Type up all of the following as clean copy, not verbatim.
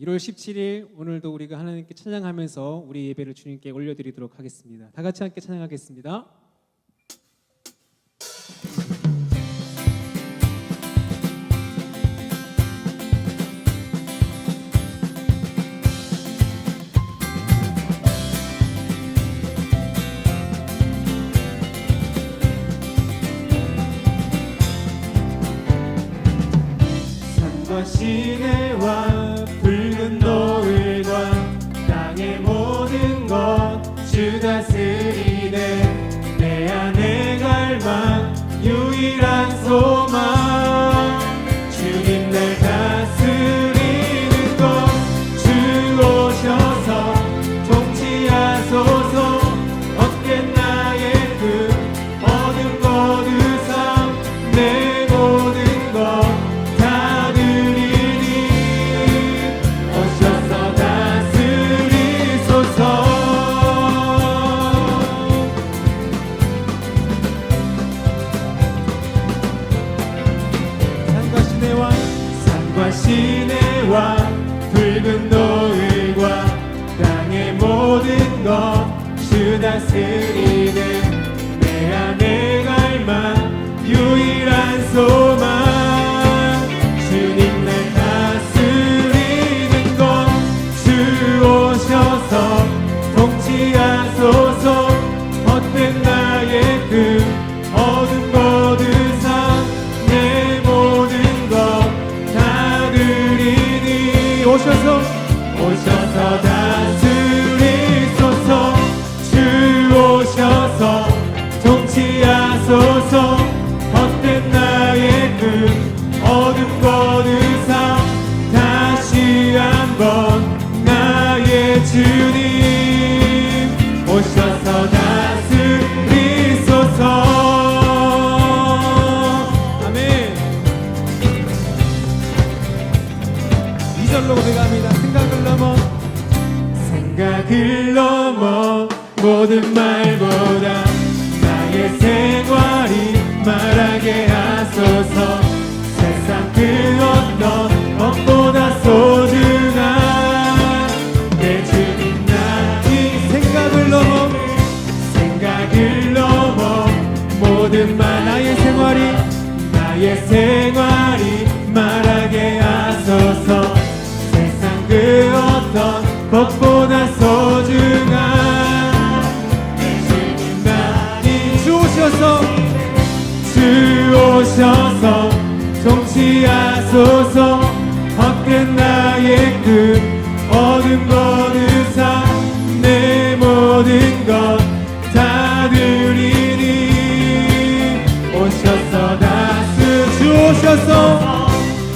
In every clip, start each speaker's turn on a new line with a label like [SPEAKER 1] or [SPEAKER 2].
[SPEAKER 1] 1월 17일 오늘도 우리가 하나님께 찬양하면서 우리 예배를 주님께 올려드리도록 하겠습니다. 다 같이 함께 찬양하겠습니다.
[SPEAKER 2] 시내와 붉은 노을과 땅의 모든 것 주 다스리네. 내 안에 갈망 유일한 소망 주님 날 다스리는 것. 주 오셔서 통치하소서. 헛된 나의 그 어둠 거두사 내 모든 것 시내와 붉은 노을과 땅의 모든 것 주 다스리는 내 안에 갈망 유일한 소망 주님 날 다스리는 것. 주 오셔서 통치하소서. 헛된 나의 그 어둠 거두사 내 모든 것 오셔서 다스리소서. 주 오셔서 통치하소서. 헛된 나의 그 어둠 거두사 다시 한번 나의 주님 오셔서 다스리소서. 아멘. 2절로 고백합니다. 생각을 넘어 모든 말보다 나의 생활이 말하게 하소서. 세상 그 어떤 것보다 소중한 내 주님 나의 생각을 넘어 모든 말 나의 생활이 말하게 하소서. 세상 그 어떤 것보다 소중한 내 주님 나의 주 오셔서 통치하소서. 헛된 나의 그 어둠 거두사 내 모든 것 다 드리니. 오셔서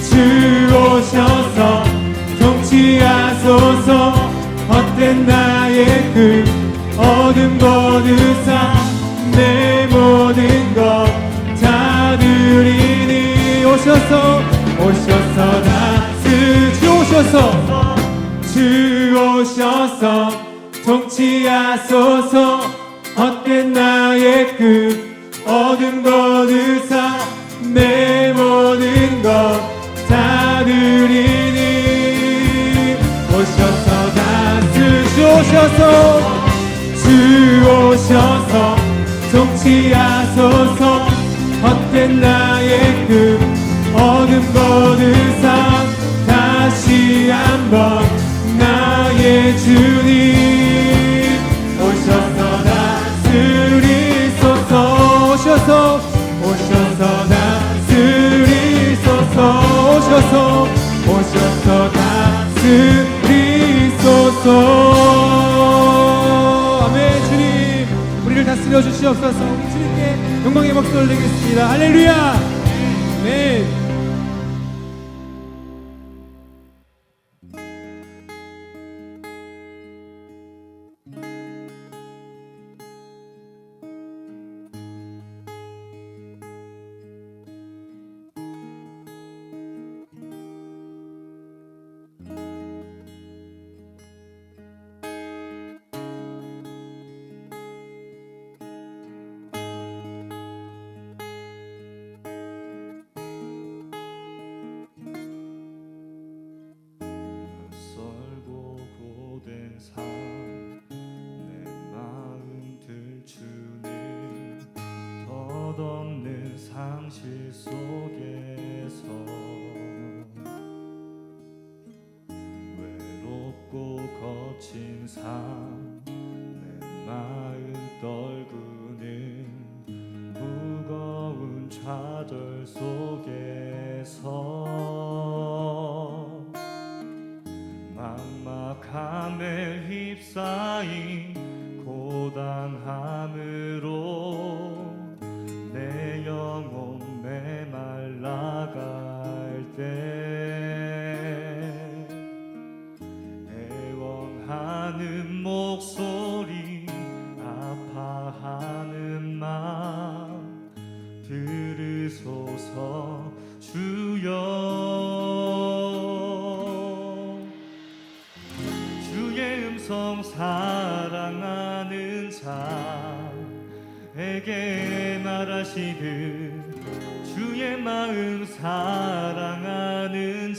[SPEAKER 2] 주 오셔서 통치하소서. 헛된 나의 그 어둠 거두사 내 모든 것 다 드리니. 오셔서 주 오셔서 통치하소서. 헛된 나의 그 어둠 거두사 내 모든 것 다 드리니. 주 오셔서 통치하소서. 헛된 나의 그 어둠 거두사 다시 한번 나의 주님 오셔서 다스리소서. 오셔서 다스리소서. 오셔서 다스리소서. 아멘. 주님 우리를 다스려 주시옵소서. 우리 주님께 영광의 박수 올리겠습니다. 할렐루야. 아멘.
[SPEAKER 3] 삶 내 마음 들추는 덧없는 상실 속에서 외롭고 거친 삶 내 마음 떨구는 무거운 좌절 속에서 막막함에 휩싸인 고단함으로 내 영혼 메말라갈 때 애원하는 목소리 아파하는 마음 들으소서 주여 주의 음성 사랑하는 자에게 말하시듯 주의 마음 사랑하는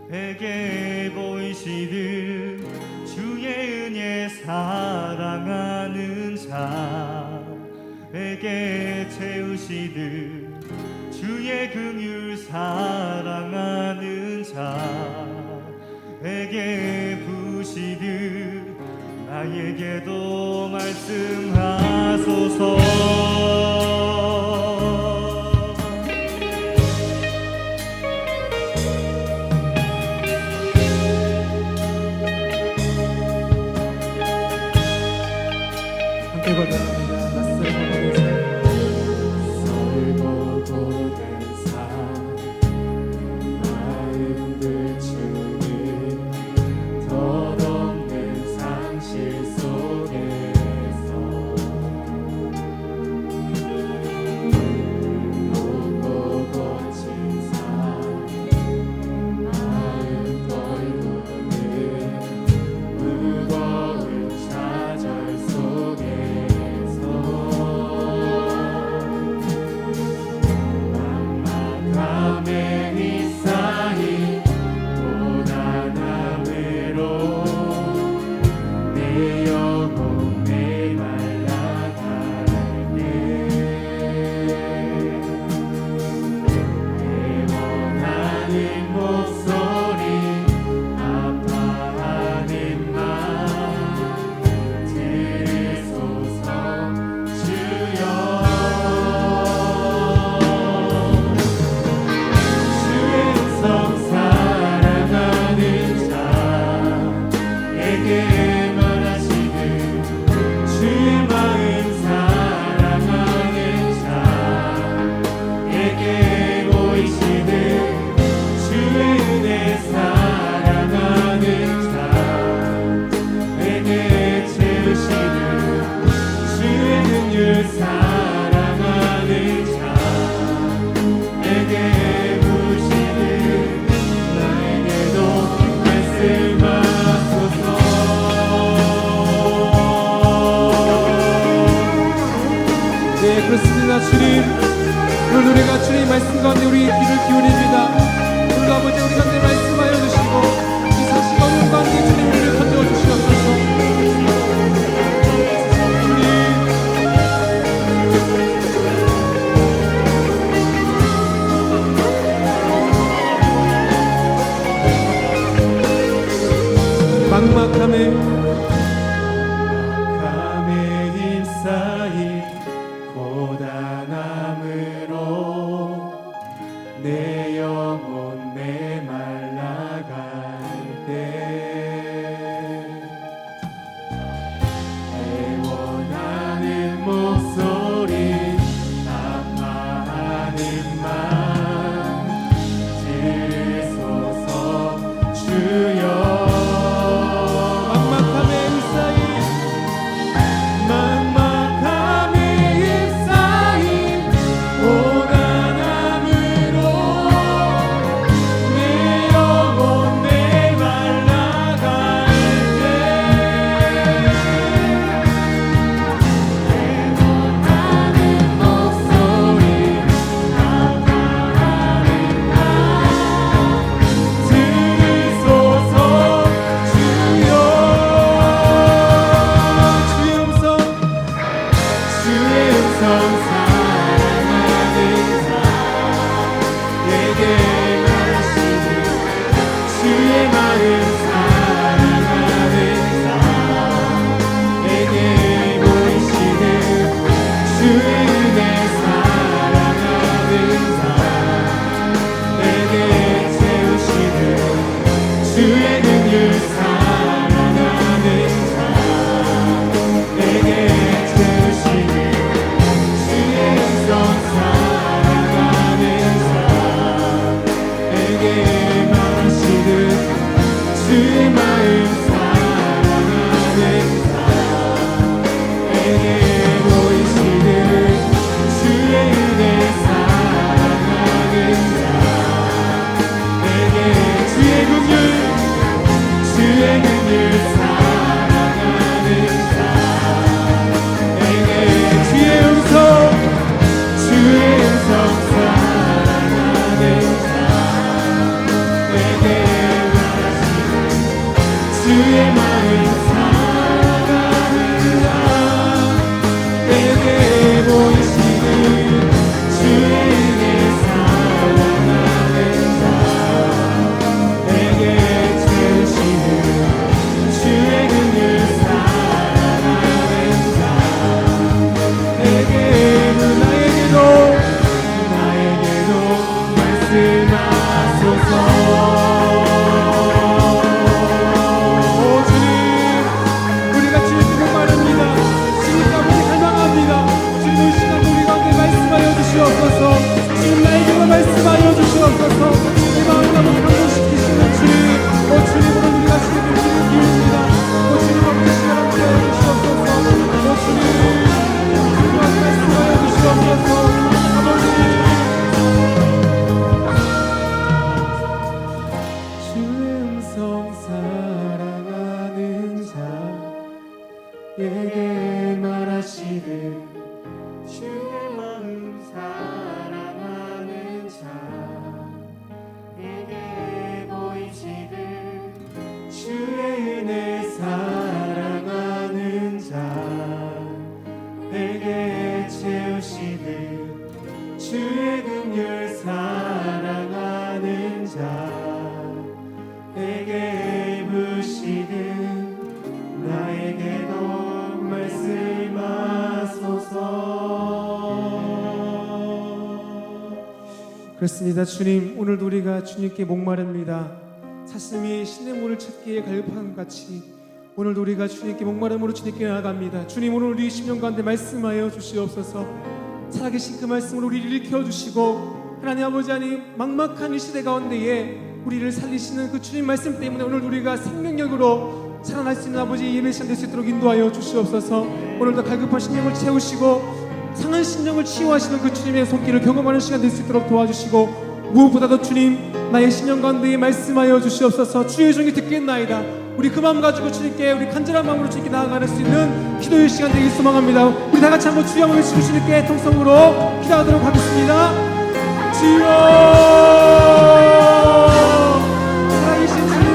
[SPEAKER 3] 자에게 보이시듯 주의 은혜 사랑하는 자에게 채우시듯 주의 긍휼 사랑하는 자에게 부시듯 나에게도 말씀하소서.
[SPEAKER 1] 함께 고백합니다. 낯설고 된 삶 마음 들추는 덧없는 상실 속에서 높고 거친 삶 마음 떨구는 무거운 좌절 속에서 막막함에 휩싸인 고단함으로 내 영혼 메말라갈 때 애원하는 목소리 아파하는 맘 들으소서 주여 주의 음성 사랑하는 자에게 말하시듯 주의 마음 사랑하는 자에게 보이시듯 주의 은혜 사랑하는 자에게 채우시듯 주의 긍휼 사랑하는 자에게 부시듯 나에게도 말씀하소서. 네, 그렇습니다. 주님, 오늘 우리가 주님 말씀 가운데 우리 귀를 기울입니다. 오늘 아버지 우리 가운데 말씀하여 주시고 이 사실 어려운 가운데 주님 우리를 건져 주시옵소서. 막막함에 휩싸인 고단함으로 내
[SPEAKER 2] 긍휼 사랑하는 자에게 부시듯 나에게도 말씀하소서. 그렇습니다. 주님, 오늘도 우리가 주님께 목마릅니다. 사슴이 신의 물을 찾기에 갈급한 것 같이 오늘도 우리가 주님께 목마름으로 주님께 나아갑니다. 주님, 오늘 우리 심령 가운데 말씀하여 주시옵소서. 살아계신 그 말씀으로 우리를 일으켜 주시고 하나님 아버지, 하나님 막막한 이 시대 가운데에 우리를 살리시는 그 주님 말씀 때문에 오늘 우리가 생명력으로 살아날 수 있는 아버지 예배 시간 될 수 있도록 인도하여 주시옵소서. 오늘도 갈급한 심령을 채우시고 상한 심령을 치유하시는 그 주님의 손길을 경험하는 시간 될 수 있도록 도와주시고, 무엇보다도 주님, 나의 심령 가운데에 말씀하여 주시옵소서. 주의 종이 듣겠나이다. 우리 그 마음 가지고 주님께, 우리 간절한 마음으로 주님께 나아갈 수 있는 기도의 시간 되길 소망합니다. 우리 다 같이 한번 주여 한번 외치고 주님께 통성으로 기도하도록 하겠습니다. 주여, 살아계신 주님,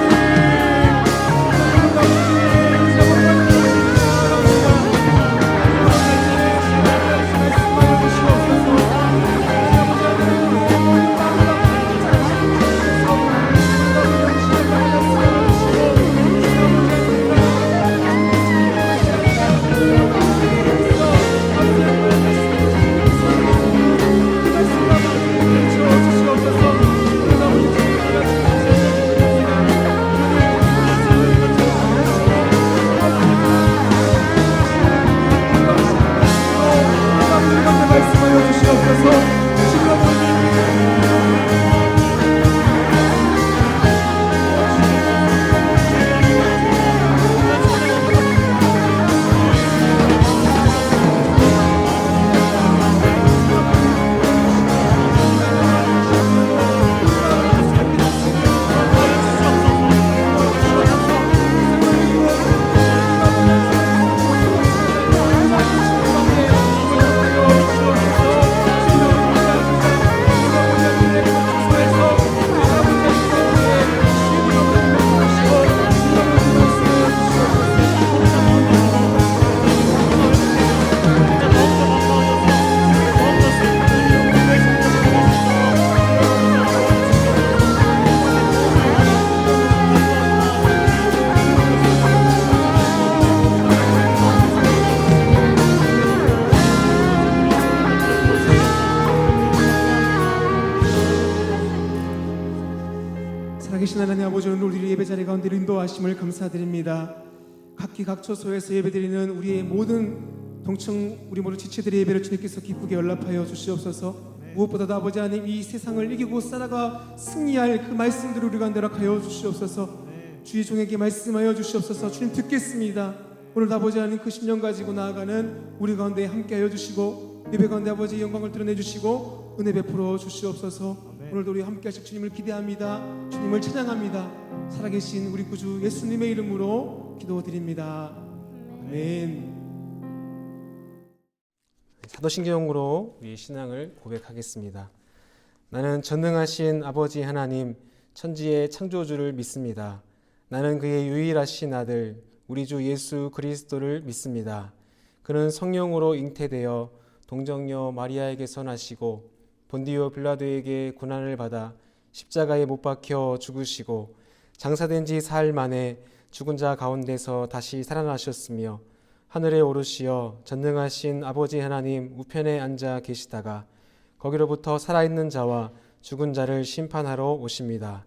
[SPEAKER 2] 살아계신 하나님 아버지, 오늘 우리 예배 자리 가운데 인도하심을 감사드립니다. 각기 각 처소에서 예배드리는 우리의 모든 동청, 우리 모든 지체들의 예배를 주님께서 기쁘게 연락하여 주시옵소서. 무엇보다도 아버지 하나님, 이 세상을 이기고 살아가 승리할 그 말씀들을 우리 가운데 허락하여 주시옵소서. 주의 종에게 말씀하여 주시옵소서. 주님 듣겠습니다. 오늘도 아버지 하나님 그 심령 가지고 나아가는 우리 가운데 함께하여 주시고, 예배 가운데 아버지의 영광을 드러내 주시고 은혜 베풀어 주시옵소서. 오늘도 우리 함께 하실 주님을 기대합니다. 주님을 찬양합니다. 살아계신 우리 구주 예수님의 이름으로 기도드립니다. 아멘.
[SPEAKER 1] 사도신경으로 우리의 신앙을 고백하겠습니다. 나는 전능하신 아버지 하나님, 천지의 창조주를 믿습니다. 나는 그의 유일하신 아들 우리 주 예수 그리스도를 믿습니다. 그는 성령으로 잉태되어 동정녀 마리아에게서 나시고 본디오 빌라도에게 고난을 받아 십자가에 못 박혀 죽으시고 장사된 지 사흘 만에 죽은 자 가운데서 다시 살아나셨으며 하늘에 오르시어 전능하신 아버지 하나님 우편에 앉아 계시다가 거기로부터 살아있는 자와 죽은 자를 심판하러 오십니다.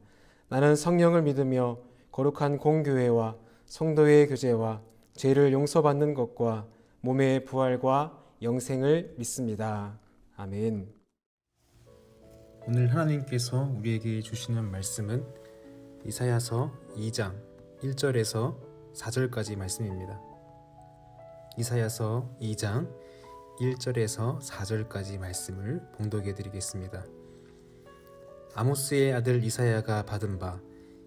[SPEAKER 1] 나는 성령을 믿으며 거룩한 공교회와 성도의 교제와 죄를 용서받는 것과 몸의 부활과 영생을 믿습니다. 아멘.
[SPEAKER 4] 오늘 하나님께서 우리에게 주시는 말씀은 이사야서 2장 1절에서 4절까지 말씀입니다. 이사야서 2장 1절에서 4절까지 말씀을 봉독해 드리겠습니다. 아모스의 아들 이사야가 받은 바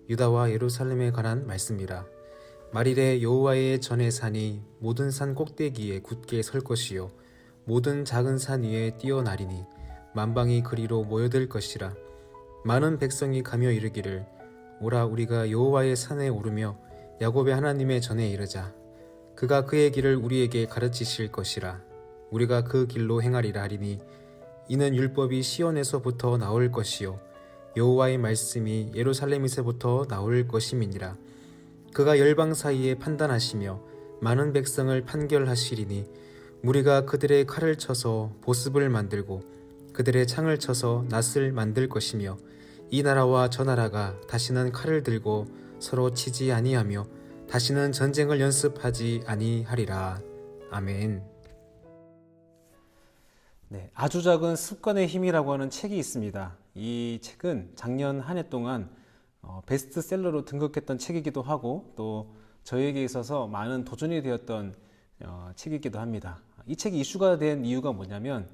[SPEAKER 4] 유다와 예루살렘에 관한 말씀이라. 말일에 여호와의 전의 산이 모든 산 꼭대기에 굳게 설 것이요 모든 작은 산 위에 뛰어나리니 만방이 그리로 모여들 것이라. 많은 백성이 가며 이르기를 오라 우리가 여호와의 산에 오르며 야곱의 하나님의 전에 이르자. 그가 그의 길을 우리에게 가르치실 것이라. 우리가 그 길로 행하리라 하리니 이는 율법이 시온에서부터 나올 것이요 여호와의 말씀이 예루살렘에서부터 나올 것임이니라. 그가 열방 사이에 판단하시며 많은 백성을 판결하시리니 무리가 그들의 칼을 쳐서 보습을 만들고 그들의 창을 쳐서 낫을 만들 것이며 이 나라와 저 나라가 다시는 칼을 들고 서로 치지 아니하며 다시는 전쟁을 연습하지 아니하리라. 아멘. 네, 아주 작은 습관의 힘이라고 하는 책이 있습니다. 이 책은 작년 한 해 동안 베스트셀러로 등극했던 책이기도 하고 또 저에게 있어서 많은 도전이 되었던 책이기도 합니다. 이 책이 이슈가 된 이유가 뭐냐면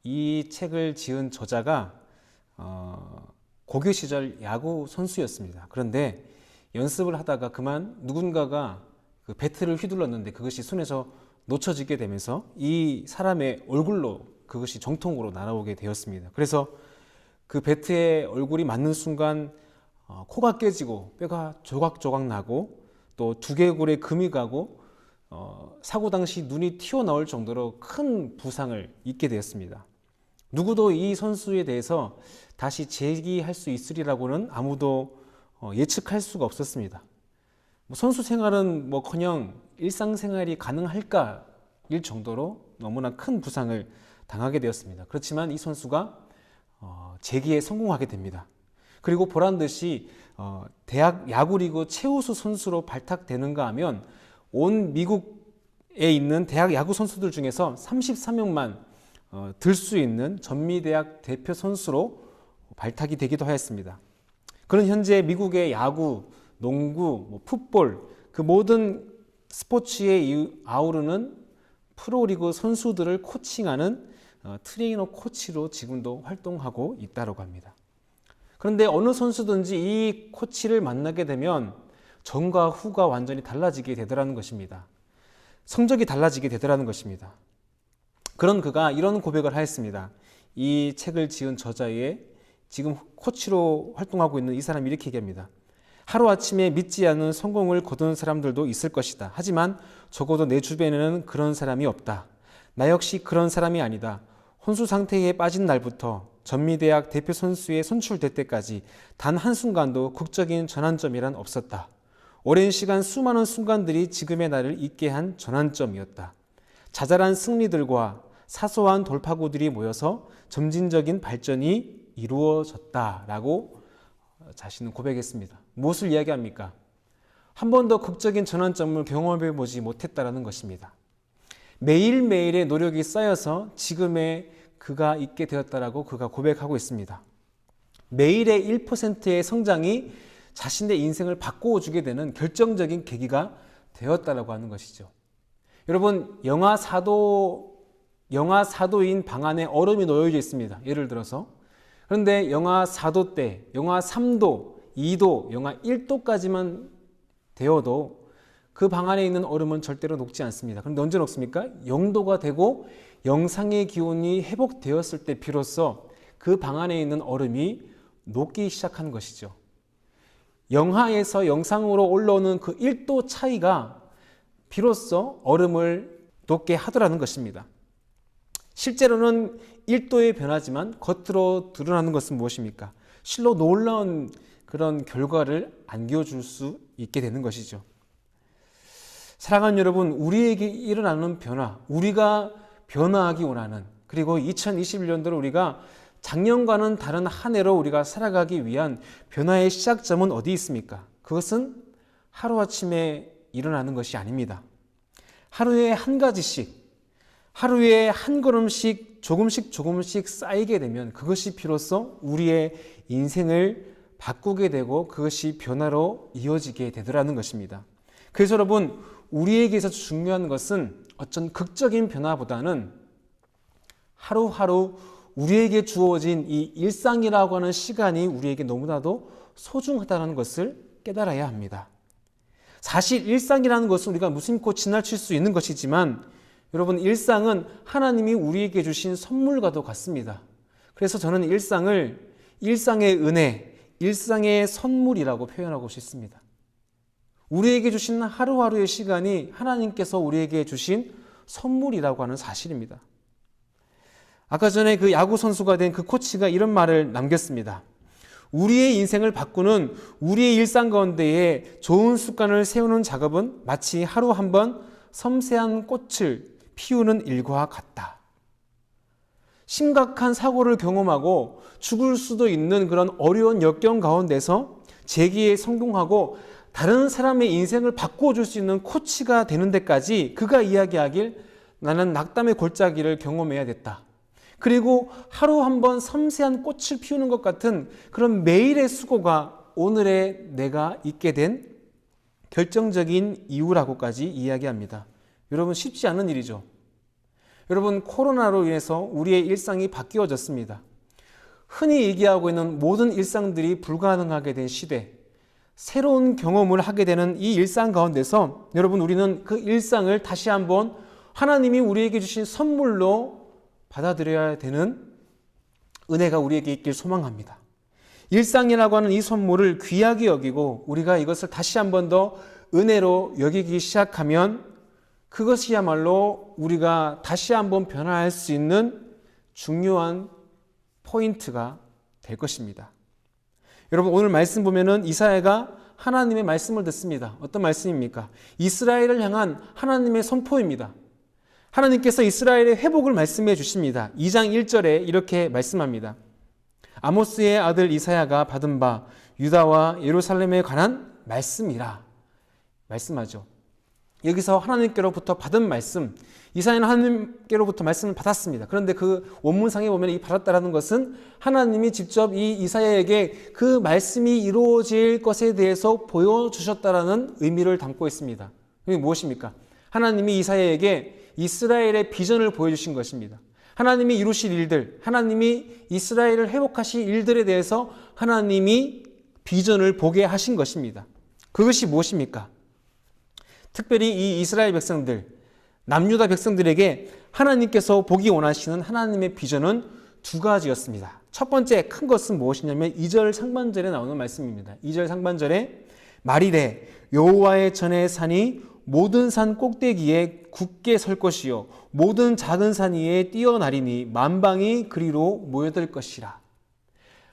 [SPEAKER 4] 이 책을 지은 저자가 고교 시절 야구 선수였습니다. 그런데 연습을 하다가 그만 누군가가 그 배트를 휘둘렀는데 그것이 손에서 놓쳐지게 되면서 이 사람의 얼굴로 그것이 정통으로 날아오게 되었습니다. 그래서 그 배트의 얼굴이 맞는 순간 코가 깨지고 뼈가 조각조각 나고 또 두개골에 금이 가고 사고 당시 눈이 튀어나올 정도로 큰 부상을 입게 되었습니다. 누구도 이 선수에 대해서 다시 재기할 수 있으리라고는 아무도 예측할 수가 없었습니다. 선수 생활은 뭐커녕 일상생활이 가능할까 일 정도로 너무나 큰 부상을 당하게 되었습니다. 그렇지만 이 선수가 재기에 성공하게 됩니다. 그리고 보란듯이 대학 야구리그 최우수 선수로 발탁되는가 하면 온 미국에 있는 대학 야구 선수들 중에서 33명만 들 수 있는 전미대학 대표 선수로 발탁이 되기도 하였습니다. 그는 현재 미국의 야구, 농구, 풋볼 그 모든 스포츠에 아우르는 프로리그 선수들을 코칭하는 트레이너 코치로 지금도 활동하고 있다고 합니다. 그런데 어느 선수든지 이 코치를 만나게 되면 전과 후가 완전히 달라지게 되더라는 것입니다. 성적이 달라지게 되더라는 것입니다. 그런 그가 이런 고백을 하였습니다. 이 책을 지은 저자의 지금 코치로 활동하고 있는 이 사람이 이렇게 얘기합니다. 하루아침에 믿지 않은 성공을 거둔 사람들도 있을 것이다. 하지만 적어도 내 주변에는 그런 사람이 없다. 나 역시 그런 사람이 아니다. 혼수 상태에 빠진 날부터 전미대학 대표 선수에 선출될 때까지 단 한순간도 극적인 전환점이란 없었다. 오랜 시간 수많은 순간들이 지금의 나를 있게 한 전환점이었다. 자잘한 승리들과 사소한 돌파구들이 모여서 점진적인 발전이 이루어졌다라고 자신은 고백했습니다. 무엇을 이야기합니까? 한 번도 극적인 전환점을 경험해 보지 못했다라는 것입니다. 매일매일의 노력이 쌓여서 지금의 그가 있게 되었다라고 그가 고백하고 있습니다. 매일의 1%의 성장이 자신의 인생을 바꾸어 주게 되는 결정적인 계기가 되었다라고 하는 것이죠. 여러분, 영하 4도인 방 안에 얼음이 놓여져 있습니다. 예를 들어서. 그런데 영하 4도 때, 영하 3도, 2도, 영하 1도까지만 되어도 그 방 안에 있는 얼음은 절대로 녹지 않습니다. 그런데 언제 녹습니까? 0도가 되고 영상의 기온이 회복되었을 때 비로소 그 방 안에 있는 얼음이 녹기 시작한 것이죠. 영하에서 영상으로 올라오는 그 1도 차이가 비로소 얼음을 녹게 하더라는 것입니다. 실제로는 1도의 변화지만 겉으로 드러나는 것은 무엇입니까? 실로 놀라운 그런 결과를 안겨줄 수 있게 되는 것이죠. 사랑하는 여러분, 우리에게 일어나는 변화, 우리가 변화하기 원하는, 그리고 2021년도로 우리가 작년과는 다른 한 해로 우리가 살아가기 위한 변화의 시작점은 어디 있습니까? 그것은 하루아침에 일어나는 것이 아닙니다. 하루에 한 가지씩, 하루에 한 걸음씩 조금씩 쌓이게 되면 그것이 비로소 우리의 인생을 바꾸게 되고 그것이 변화로 이어지게 되더라는 것입니다. 그래서 여러분, 우리에게 있어서 중요한 것은 어떤 극적인 변화보다는 하루하루 우리에게 주어진 이 일상이라고 하는 시간이 우리에게 너무나도 소중하다는 것을 깨달아야 합니다. 사실 일상이라는 것은 우리가 무심코 지나칠 수 있는 것이지만 여러분, 일상은 하나님이 우리에게 주신 선물과도 같습니다. 그래서 저는 일상을 일상의 은혜, 일상의 선물이라고 표현하고 싶습니다. 우리에게 주신 하루하루의 시간이 하나님께서 우리에게 주신 선물이라고 하는 사실입니다.
[SPEAKER 2] 아까 전에 그 야구 선수가 된 그 코치가 이런 말을 남겼습니다. 우리의 인생을 바꾸는 우리의 일상 가운데에 좋은 습관을 세우는 작업은 마치 하루 한 번 섬세한 꽃을 피우는 일과 같다. 심각한 사고를 경험하고 죽을 수도 있는 그런 어려운 역경 가운데서 재기에 성공하고 다른 사람의 인생을 바꿔줄 수 있는 코치가 되는 데까지 그가 이야기하길 나는 낙담의 골짜기를 경험해야 됐다. 그리고 하루 한 번 섬세한 꽃을 피우는 것 같은 그런 매일의 수고가 오늘의 내가 있게 된 결정적인 이유라고까지 이야기합니다. 여러분 쉽지 않은 일이죠. 여러분 코로나로 인해서 우리의 일상이 바뀌어졌습니다. 흔히 얘기하고 있는 모든 일상들이 불가능하게 된 시대, 새로운 경험을 하게 되는 이 일상 가운데서 여러분 우리는 그 일상을 다시 한번 하나님이 우리에게 주신 선물로 받아들여야 되는 은혜가 우리에게 있길 소망합니다. 일상이라고 하는 이 선물을 귀하게 여기고 우리가 이것을 다시 한 번 더 은혜로 여기기 시작하면 그것이야말로 우리가 다시 한번 변화할 수 있는 중요한 포인트가 될 것입니다. 여러분 오늘 말씀 보면은 이사야가 하나님의 말씀을 듣습니다. 어떤 말씀입니까? 이스라엘을 향한 하나님의 선포입니다. 하나님께서 이스라엘의 회복을 말씀해 주십니다. 2장 1절에 이렇게 말씀합니다. 아모스의 아들 이사야가 받은 바 유다와 예루살렘에 관한 말씀이라 말씀하죠. 여기서 하나님께로부터 받은 말씀, 이사야는 하나님께로부터 말씀을 받았습니다. 그런데 그 원문상에 보면 이 받았다라는 것은 하나님이 직접 이 이사야에게 그 말씀이 이루어질 것에 대해서 보여주셨다라는 의미를 담고 있습니다. 이게 무엇입니까? 하나님이 이사야에게 이스라엘의 비전을 보여주신 것입니다. 하나님이 이루실 일들, 하나님이 이스라엘을 회복하실 일들에 대해서 하나님이 비전을 보게 하신 것입니다. 그것이 무엇입니까? 특별히 이 이스라엘 백성들, 남유다 백성들에게 하나님께서 보기 원하시는 하나님의 비전은 두 가지였습니다. 첫 번째 큰 것은 무엇이냐면 2절 상반절에 나오는 말씀입니다. 2절 상반절에 말이래 여호와의 전의 산이 모든 산 꼭대기에 굳게 설 것이요 모든 작은 산 위에 뛰어나리니 만방이 그리로 모여들 것이라.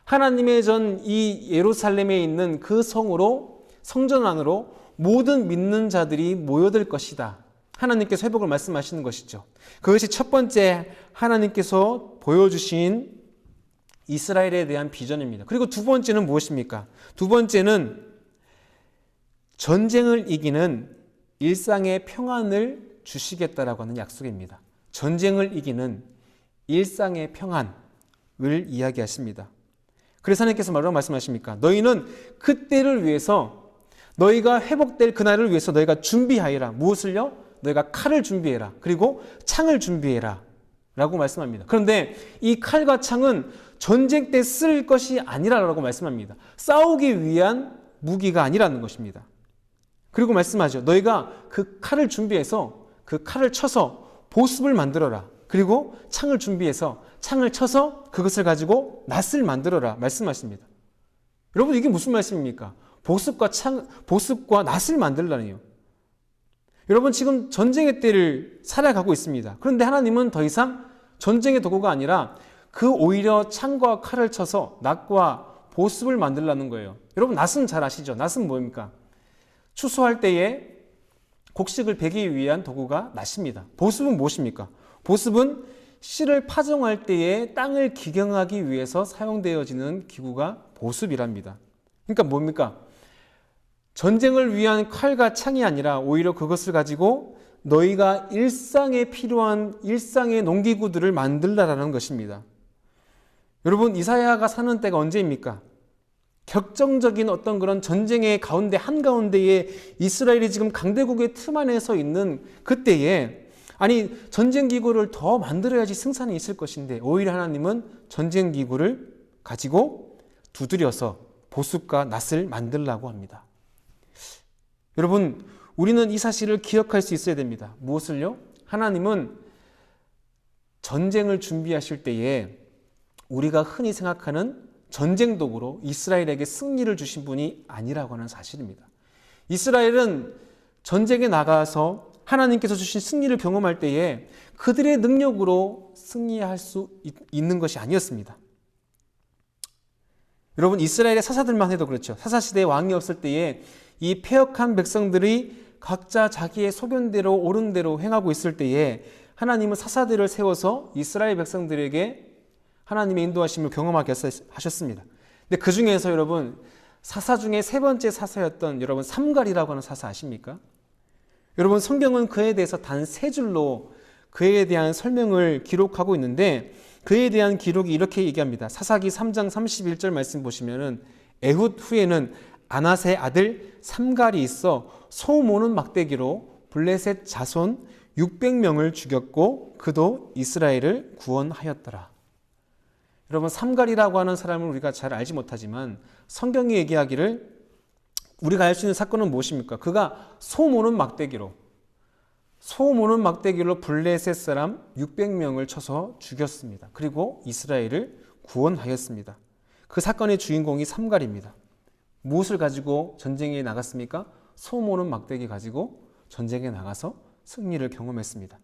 [SPEAKER 2] 하나님의 전 이 예루살렘에 있는 그 성으로 성전 안으로 모든 믿는 자들이 모여들 것이다. 하나님께서 회복을 말씀하시는 것이죠. 그것이 첫 번째 하나님께서 보여주신 이스라엘에 대한 비전입니다. 그리고 두 번째는 무엇입니까? 두 번째는 전쟁을 이기는 일상의 평안을 주시겠다라고 하는 약속입니다. 전쟁을 이기는 일상의 평안을 이야기하십니다. 그래서 하나님께서 뭐라고 말씀하십니까? 너희는 그때를 위해서 너희가 회복될 그날을 위해서 너희가 준비하여라. 무엇을요? 너희가 칼을 준비해라. 그리고 창을 준비해라. 라고 말씀합니다. 그런데 이 칼과 창은 전쟁 때 쓸 것이 아니라고 말씀합니다. 싸우기 위한 무기가 아니라는 것입니다. 그리고 말씀하죠. 너희가 그 칼을 준비해서 그 칼을 쳐서 보습을 만들어라. 그리고 창을 준비해서 창을 쳐서 그것을 가지고 낫을 만들어라. 말씀하십니다. 여러분 이게 무슨 말씀입니까? 보습과 낫을 만들라니요. 여러분 지금 전쟁의 때를 살아가고 있습니다. 그런데 하나님은 더 이상 전쟁의 도구가 아니라 그 오히려 창과 칼을 쳐서 낫과 보습을 만들라는 거예요. 여러분 낫은 잘 아시죠? 낫은 뭡니까? 추수할 때에 곡식을 베기 위한 도구가 낫입니다. 보습은 무엇입니까? 보습은 씨를 파종할 때에 땅을 기경하기 위해서 사용되어지는 기구가 보습이랍니다. 그러니까 뭡니까? 전쟁을 위한 칼과 창이 아니라 오히려 그것을 가지고 너희가 일상에 필요한 일상의 농기구들을 만들라라는 것입니다. 여러분 이사야가 사는 때가 언제입니까? 격정적인 어떤 그런 전쟁의 가운데 한가운데에 이스라엘이 지금 강대국의 틈 안에 서 있는 그때에 아니 전쟁기구를 더 만들어야지 승산이 있을 것인데 오히려 하나님은 전쟁기구를 가지고 두드려서 보습과 낫을 만들라고 합니다. 여러분 우리는 이 사실을 기억할 수 있어야 됩니다. 무엇을요? 하나님은 전쟁을 준비하실 때에 우리가 흔히 생각하는 전쟁 도구로 이스라엘에게 승리를 주신 분이 아니라고 하는 사실입니다. 이스라엘은 전쟁에 나가서 하나님께서 주신 승리를 경험할 때에 그들의 능력으로 승리할 수 있는 것이 아니었습니다. 여러분, 이스라엘의 사사들만 해도 그렇죠. 사사시대에 왕이 없을 때에 이 패역한 백성들이 각자 자기의 소견대로 옳은 대로 행하고 있을 때에 하나님은 사사들을 세워서 이스라엘 백성들에게 하나님의 인도하심을 경험하게 하셨습니다. 근데 그 중에서 여러분, 사사 중에 세 번째 사사였던 여러분 삼갈이라고 하는 사사 아십니까? 여러분, 성경은 그에 대해서 단 세 줄로 그에 대한 설명을 기록하고 있는데 그에 대한 기록이 이렇게 얘기합니다. 사사기 3장 31절 말씀 보시면은 에훗 후에는 아낫의 아들 삼갈이 있어 소 모는 막대기로 블레셋 자손 600명을 죽였고 그도 이스라엘을 구원하였더라. 여러분, 삼갈이라고 하는 사람을 우리가 잘 알지 못하지만 성경이 얘기하기를 우리가 알 수 있는 사건은 무엇입니까? 그가 소 모는 막대기로 블레셋 사람 600명을 쳐서 죽였습니다. 그리고 이스라엘을 구원하였습니다. 그 사건의 주인공이 삼갈입니다. 무엇을 가지고 전쟁에 나갔습니까? 소 모는 막대기 가지고 전쟁에 나가서 승리를 경험했습니다.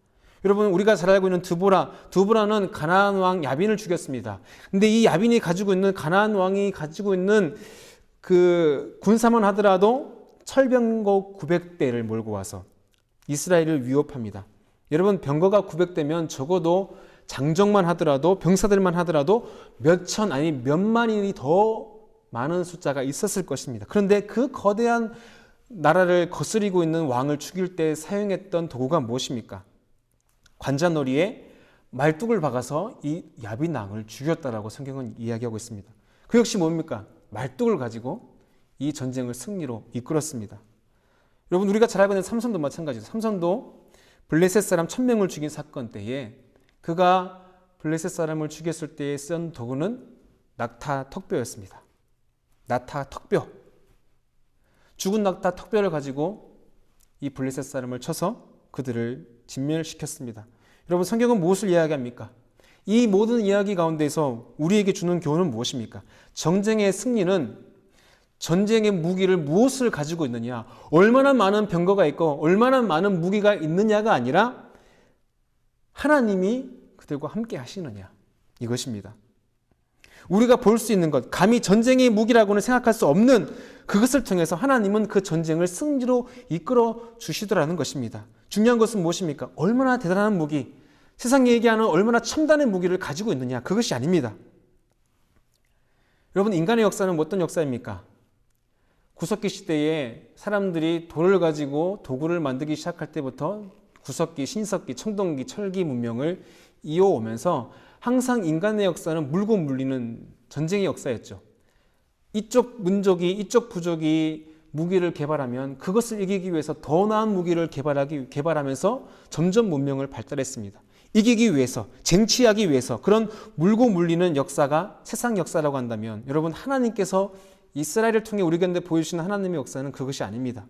[SPEAKER 2] 여러분, 우리가 잘 알고 있는 두보라는 가나안 왕 야빈을 죽였습니다. 근데 이 야빈이 가지고 있는 가나안 왕이 가지고 있는 그 군사만 하더라도 철병거 900대를 몰고 와서 이스라엘을 위협합니다. 여러분, 병거가 900대면 적어도 장정만 하더라도 병사들만 하더라도 몇천 아니 몇만이 더 많은 숫자가 있었을 것입니다. 그런데 그 거대한 나라를 거스리고 있는 왕을 죽일 때 사용했던 도구가 무엇입니까? 관자놀이에 말뚝을 박아서 이 야빈 왕을 죽였다라고 성경은 이야기하고 있습니다. 그 역시 뭡니까? 말뚝을 가지고 이 전쟁을 승리로 이끌었습니다. 여러분, 우리가 잘 알고 있는 삼손도 마찬가지죠. 삼손도 블레셋 사람 1000명을 죽인 사건 때에 그가 블레셋 사람을 죽였을 때에 쓴 도구는 낙타 턱뼈였습니다. 낙타 턱뼈. 죽은 낙타 턱뼈를 가지고 이 블레셋 사람을 쳐서 그들을 진멸시켰습니다. 여러분, 성경은 무엇을 이야기합니까? 이 모든 이야기 가운데서 우리에게 주는 교훈은 무엇입니까? 전쟁의 승리는 전쟁의 무기를 무엇을 가지고 있느냐, 얼마나 많은 병거가 있고 얼마나 많은 무기가 있느냐가 아니라 하나님이 그들과 함께 하시느냐, 이것입니다. 우리가 볼 수 있는 것, 감히 전쟁의 무기라고는 생각할 수 없는 그것을 통해서 하나님은 그 전쟁을 승리로 이끌어 주시더라는 것입니다. 중요한 것은 무엇입니까? 얼마나 대단한 무기, 세상이 얘기하는 얼마나 첨단의 무기를 가지고 있느냐, 그것이 아닙니다. 여러분, 인간의 역사는 어떤 역사입니까? 구석기 시대에 사람들이 돌을 가지고 도구를 만들기 시작할 때부터 구석기, 신석기, 청동기, 철기 문명을 이어오면서 항상 인간의 역사는 물고 물리는 전쟁의 역사였죠. 이쪽 민족이, 이쪽 부족이 무기를 개발하면 그것을 이기기 위해서 더 나은 무기를 개발하면서 점점 문명을 발달했습니다. 이기기 위해서, 쟁취하기 위해서 그런 물고 물리는 역사가 세상 역사라고 한다면 여러분, 하나님께서 이스라엘을 통해 우리 가운데 보여주시는 하나님의 역사는 그것이 아닙니다.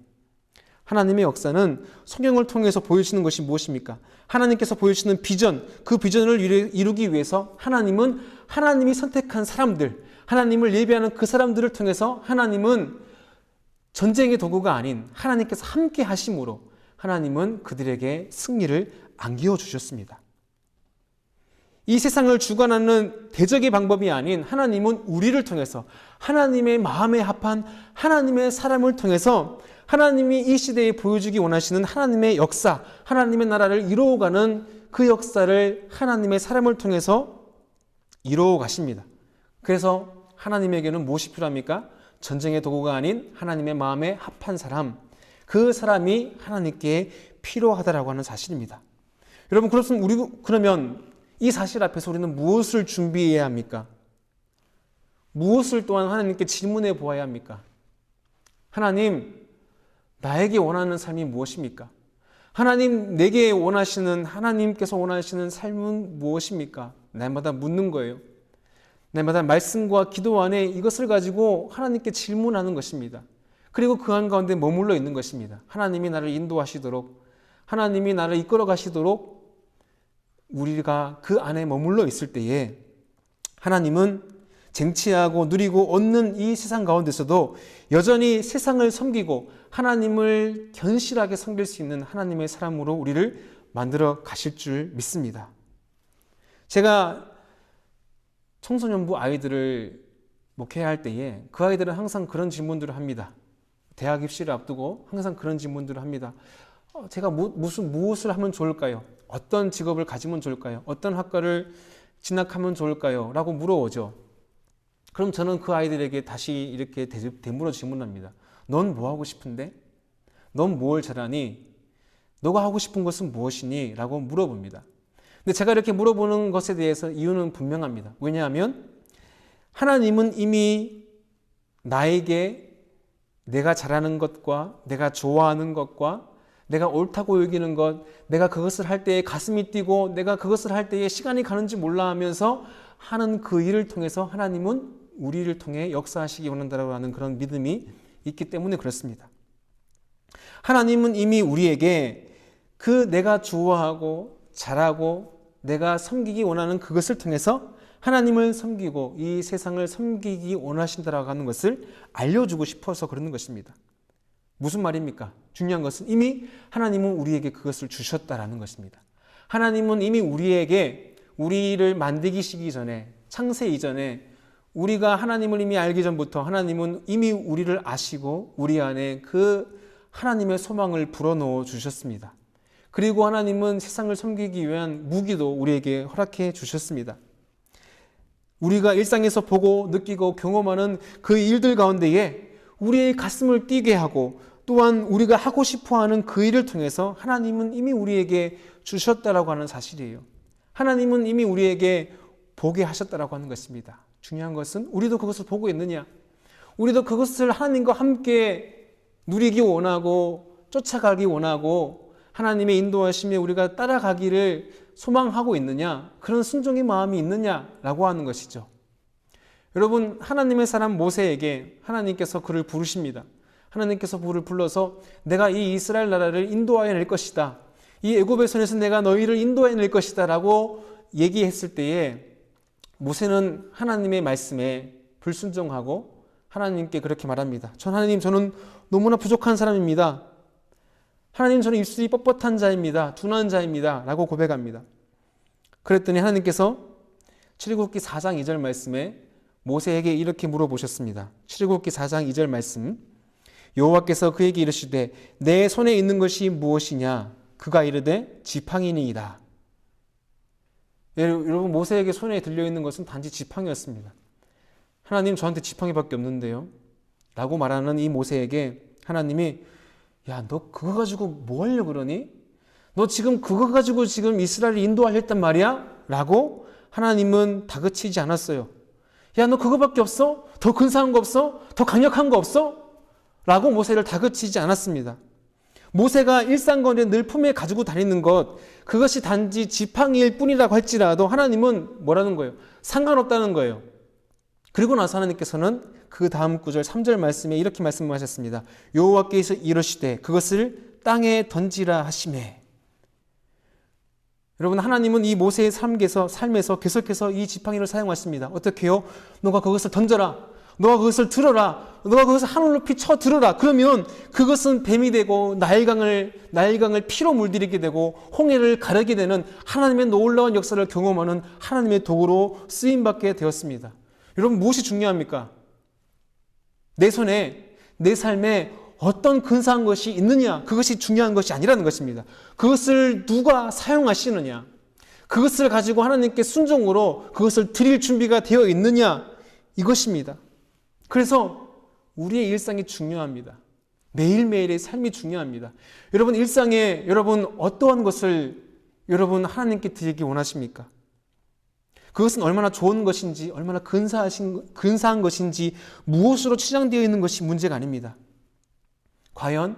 [SPEAKER 2] 하나님의 역사는 성경을 통해서 보여주시는 것이 무엇입니까? 하나님께서 보여주시는 비전, 그 비전을 이루기 위해서 하나님은 하나님이 선택한 사람들, 하나님을 예배하는 그 사람들을 통해서 하나님은 전쟁의 도구가 아닌 하나님께서 함께 하심으로 하나님은 그들에게 승리를 안겨 주셨습니다. 이 세상을 주관하는 대적의 방법이 아닌 하나님은 우리를 통해서 하나님의 마음에 합한 하나님의 사람을 통해서 하나님이 이 시대에 보여주기 원하시는 하나님의 역사, 하나님의 나라를 이루어가는 그 역사를 하나님의 사람을 통해서 이루어 가십니다. 그래서 하나님에게는 무엇이 필요합니까? 전쟁의 도구가 아닌 하나님의 마음에 합한 사람, 그 사람이 하나님께 필요하다라고 하는 사실입니다. 여러분, 그러면 이 사실 앞에서 우리는 무엇을 준비해야 합니까? 무엇을 또한 하나님께 질문해 보아야 합니까? 하나님, 나에게 원하는 삶이 무엇입니까? 하나님, 내게 원하시는, 하나님께서 원하시는 삶은 무엇입니까? 날마다 묻는 거예요. 날마다 말씀과 기도 안에 이것을 가지고 하나님께 질문하는 것입니다. 그리고 그 한가운데 머물러 있는 것입니다. 하나님이 나를 인도하시도록, 하나님이 나를 이끌어 가시도록 우리가 그 안에 머물러 있을 때에 하나님은 쟁취하고 누리고 얻는 이 세상 가운데서도 여전히 세상을 섬기고 하나님을 견실하게 섬길 수 있는 하나님의 사람으로 우리를 만들어 가실 줄 믿습니다. 제가 청소년부 아이들을 목회해야 할 때에 그 아이들은 항상 그런 질문들을 합니다. 대학 입시를 앞두고 항상 그런 질문들을 합니다. 제가 무엇을 하면 좋을까요? 어떤 직업을 가지면 좋을까요? 어떤 학과를 진학하면 좋을까요? 라고 물어오죠. 그럼 저는 그 아이들에게 다시 이렇게 되물어 질문합니다. 넌 뭐 하고 싶은데? 넌 뭘 잘하니? 너가 하고 싶은 것은 무엇이니? 라고 물어봅니다. 근데 제가 이렇게 물어보는 것에 대해서 이유는 분명합니다. 왜냐하면 하나님은 이미 나에게 내가 잘하는 것과 내가 좋아하는 것과 내가 옳다고 여기는 것, 내가 그것을 할 때에 가슴이 뛰고 내가 그것을 할 때에 시간이 가는지 몰라 하면서 하는 그 일을 통해서 하나님은 우리를 통해 역사하시기 원한다고 하는 그런 믿음이 있기 때문에 그렇습니다. 하나님은 이미 우리에게 그 내가 좋아하고 잘하고 내가 섬기기 원하는 그것을 통해서 하나님을 섬기고 이 세상을 섬기기 원하신다라고 하는 것을 알려주고 싶어서 그러는 것입니다. 무슨 말입니까? 중요한 것은 이미 하나님은 우리에게 그것을 주셨다라는 것입니다. 하나님은 이미 우리에게 우리를 만들기 전에 창세 이전에 우리가 하나님을 이미 알기 전부터 하나님은 이미 우리를 아시고 우리 안에 그 하나님의 소망을 불어넣어 주셨습니다. 그리고 하나님은 세상을 섬기기 위한 무기도 우리에게 허락해 주셨습니다. 우리가 일상에서 보고 느끼고 경험하는 그 일들 가운데에 우리의 가슴을 뛰게 하고 또한 우리가 하고 싶어하는 그 일을 통해서 하나님은 이미 우리에게 주셨다라고 하는 사실이에요. 하나님은 이미 우리에게 보게 하셨다라고 하는 것입니다. 중요한 것은 우리도 그것을 보고 있느냐, 우리도 그것을 하나님과 함께 누리기 원하고 쫓아가기 원하고 하나님의 인도하심에 우리가 따라가기를 소망하고 있느냐, 그런 순종의 마음이 있느냐라고 하는 것이죠. 여러분, 하나님의 사람 모세에게 하나님께서 그를 부르십니다. 하나님께서 그를 불러서 내가 이 이스라엘 나라를 인도하여 낼 것이다, 이 애굽의 손에서 내가 너희를 인도하여 낼 것이다 라고 얘기했을 때에 모세는 하나님의 말씀에 불순종하고 하나님께 그렇게 말합니다. 하나님, 저는 너무나 부족한 사람입니다. 하나님, 저는 입술이 뻣뻣한 자입니다. 둔한 자입니다 라고 고백합니다. 그랬더니 하나님께서 출애굽기 4장 2절 말씀에 모세에게 이렇게 물어보셨습니다. 출애굽기 4장 2절 말씀, 여호와께서 그에게 이르시되 내 손에 있는 것이 무엇이냐? 그가 이르되 지팡이니이다. 여러분, 모세에게 손에 들려있는 것은 단지 지팡이였습니다. 하나님, 저한테 지팡이밖에 없는데요 라고 말하는 이 모세에게 하나님이 야, 너 그거 가지고 뭐 하려고 그러니? 너 지금 그거 가지고 지금 이스라엘을 인도하려 했단 말이야? 라고 하나님은 다그치지 않았어요. 야, 너 그거밖에 없어? 더 근사한 거 없어? 더 강력한 거 없어? 라고 모세를 다그치지 않았습니다. 모세가 일상 가운데 늘 품에 가지고 다니는 것, 그것이 단지 지팡이일 뿐이라고 할지라도 하나님은 뭐라는 거예요? 상관없다는 거예요. 그리고 나서 하나님께서는 그 다음 구절 3절 말씀에 이렇게 말씀하셨습니다. 여호와께서 이르시되 그것을 땅에 던지라 하시매. 여러분, 하나님은 이 모세의 삶에서 계속해서 이 지팡이를 사용하십니다. 어떻게 해요? 너가 그것을 던져라, 너가 그것을 들어라, 너가 그것을 하늘 높이 쳐 들어라. 그러면 그것은 뱀이 되고 나일강을 피로 물들이게 되고 홍해를 가르게 되는 하나님의 놀라운 역사를 경험하는 하나님의 도구로 쓰임받게 되었습니다. 여러분, 무엇이 중요합니까? 내 손에, 내 삶에 어떤 근사한 것이 있느냐, 그것이 중요한 것이 아니라는 것입니다. 그것을 누가 사용하시느냐, 그것을 가지고 하나님께 순종으로 그것을 드릴 준비가 되어 있느냐, 이것입니다. 그래서 우리의 일상이 중요합니다. 매일매일의 삶이 중요합니다. 여러분, 일상에 여러분 어떠한 것을 여러분 하나님께 드리기 원하십니까? 그것은 얼마나 좋은 것인지, 얼마나 근사한 것인지, 무엇으로 치장되어 있는 것이 문제가 아닙니다. 과연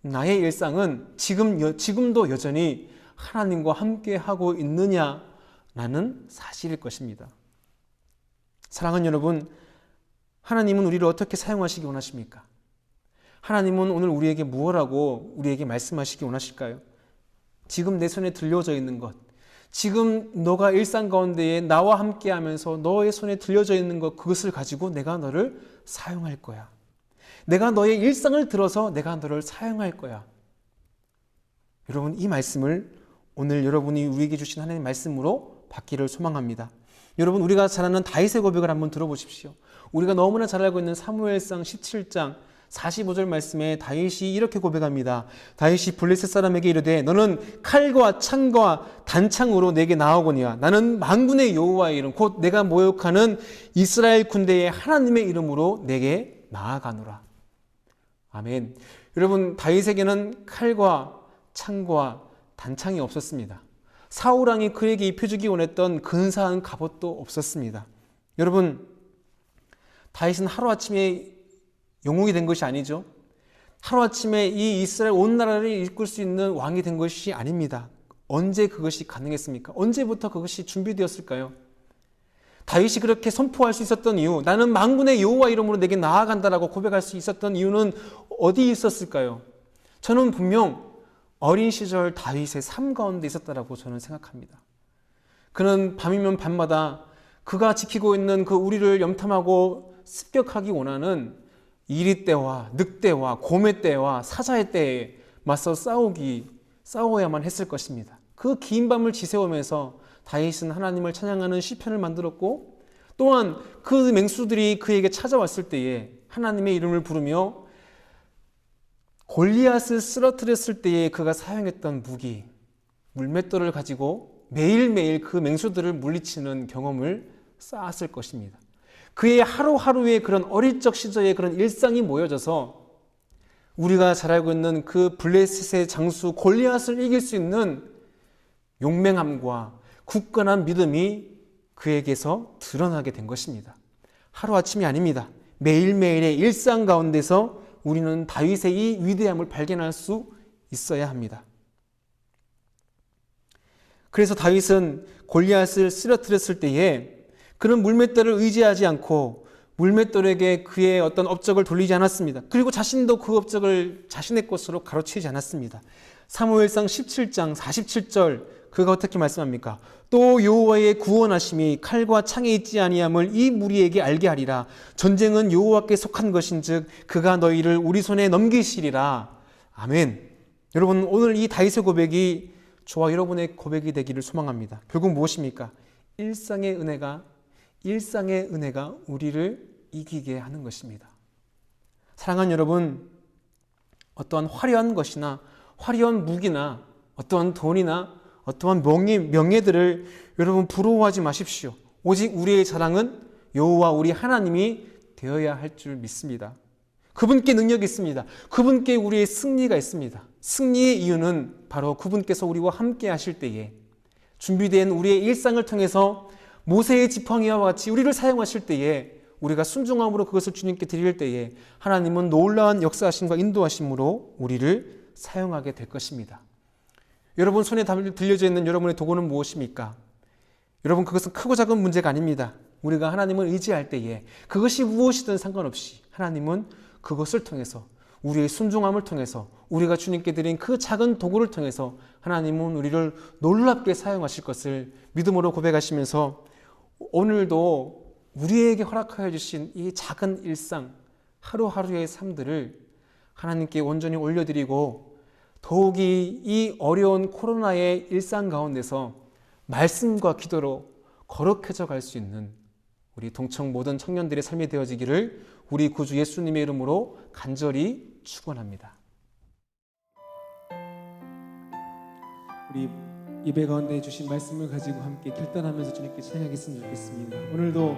[SPEAKER 2] 나의 일상은 지금도 여전히 하나님과 함께 하고 있느냐라는 사실일 것입니다. 사랑하는 여러분, 하나님은 우리를 어떻게 사용하시기 원하십니까? 하나님은 오늘 우리에게 무엇하고 우리에게 말씀하시기 원하실까요? 지금 내 손에 들려져 있는 것, 지금 너가 일상 가운데에 나와 함께 하면서 너의 손에 들려져 있는 것, 그것을 가지고 내가 너를 사용할 거야. 내가 너의 일상을 들어서 내가 너를 사용할 거야. 여러분, 이 말씀을 오늘 여러분이 우리에게 주신 하나님의 말씀으로 받기를 소망합니다. 여러분, 우리가 잘 아는 다윗의 고백을 한번 들어보십시오. 우리가 너무나 잘 알고 있는 사무엘상 17장 45절 말씀에 다윗이 이렇게 고백합니다. 다윗이 블레셋 사람에게 이르되 너는 칼과 창과 단창으로 내게 나오거니와 나는 만군의 여호와의 이름 곧 내가 모욕하는 이스라엘 군대의 하나님의 이름으로 내게 나아가노라. 아멘. 여러분, 다윗에게는 칼과 창과 단창이 없었습니다. 사울왕이 그에게 입혀주기 원했던 근사한 갑옷도 없었습니다. 여러분, 다윗은 하루아침에 영웅이 된 것이 아니죠. 하루아침에 이 이스라엘 온 나라를 이끌 수 있는 왕이 된 것이 아닙니다. 언제 그것이 가능했습니까? 언제부터 그것이 준비되었을까요? 다윗이 그렇게 선포할 수 있었던 이유, 나는 만군의 여호와 이름으로 내게 나아간다라고 고백할 수 있었던 이유는 어디에 있었을까요? 저는 분명 어린 시절 다윗의 삶 가운데 있었다라고 저는 생각합니다. 그는 밤이면 밤마다 그가 지키고 있는 그 우리를 염탐하고 습격하기 원하는 이리 때와 늑대와 곰의 때와 사자의 때에 맞서 싸워야만 했을 것입니다. 그 긴 밤을 지새우면서 다윗은 하나님을 찬양하는 시편을 만들었고, 또한 그 맹수들이 그에게 찾아왔을 때에 하나님의 이름을 부르며 골리앗을 쓰러뜨렸을 때에 그가 사용했던 무기, 물맷돌을 가지고 매일매일 그 맹수들을 물리치는 경험을 쌓았을 것입니다. 그의 하루하루의 그런 어릴 적 시절의 그런 일상이 모여져서 우리가 잘 알고 있는 그 블레셋의 장수 골리앗을 이길 수 있는 용맹함과 굳건한 믿음이 그에게서 드러나게 된 것입니다. 하루아침이 아닙니다. 매일매일의 일상 가운데서 우리는 다윗의 이 위대함을 발견할 수 있어야 합니다. 그래서 다윗은 골리앗을 쓰러뜨렸을 때에 그는 물맷돌을 의지하지 않고 물맷돌에게 그의 어떤 업적을 돌리지 않았습니다. 그리고 자신도 그 업적을 자신의 것으로 가로채지 않았습니다. 사무엘상 17장 47절 그가 어떻게 말씀합니까? 또 여호와의 구원하심이 칼과 창에 있지 아니함을 이 무리에게 알게 하리라. 전쟁은 여호와께 속한 것인즉 그가 너희를 우리 손에 넘기시리라. 아멘. 여러분, 오늘 이 다윗의 고백이 저와 여러분의 고백이 되기를 소망합니다. 결국 무엇입니까? 일상의 은혜가 우리를 이기게 하는 것입니다. 사랑하는 여러분, 어떠한 화려한 것이나 화려한 무기나 어떠한 돈이나 어떠한 명예들을 여러분 부러워하지 마십시오. 오직 우리의 자랑은 여호와 우리 하나님이 되어야 할 줄 믿습니다. 그분께 능력이 있습니다. 그분께 우리의 승리가 있습니다. 승리의 이유는 바로 그분께서 우리와 함께 하실 때에 준비된 우리의 일상을 통해서 모세의 지팡이와 같이 우리를 사용하실 때에 우리가 순종함으로 그것을 주님께 드릴 때에 하나님은 놀라운 역사하심과 인도하심으로 우리를 사용하게 될 것입니다. 여러분 손에 들려져 있는 여러분의 도구는 무엇입니까? 여러분, 그것은 크고 작은 문제가 아닙니다. 우리가 하나님을 의지할 때에 그것이 무엇이든 상관없이 하나님은 그것을 통해서 우리의 순종함을 통해서 우리가 주님께 드린 그 작은 도구를 통해서 하나님은 우리를 놀랍게 사용하실 것을 믿음으로 고백하시면서 오늘도 우리에게 허락하여 주신 이 작은 일상 하루하루의 삶들을 하나님께 온전히 올려드리고 더욱이 이 어려운 코로나의 일상 가운데서 말씀과 기도로 거룩해져 갈 수 있는 우리 동청 모든 청년들의 삶이 되어지기를 우리 구주 예수님의 이름으로 간절히 축원합니다.
[SPEAKER 1] 우리 예배 가운데 주신 말씀을 가지고 함께 결단하면서 주님께 찬양했으면 좋겠습니다. 오늘도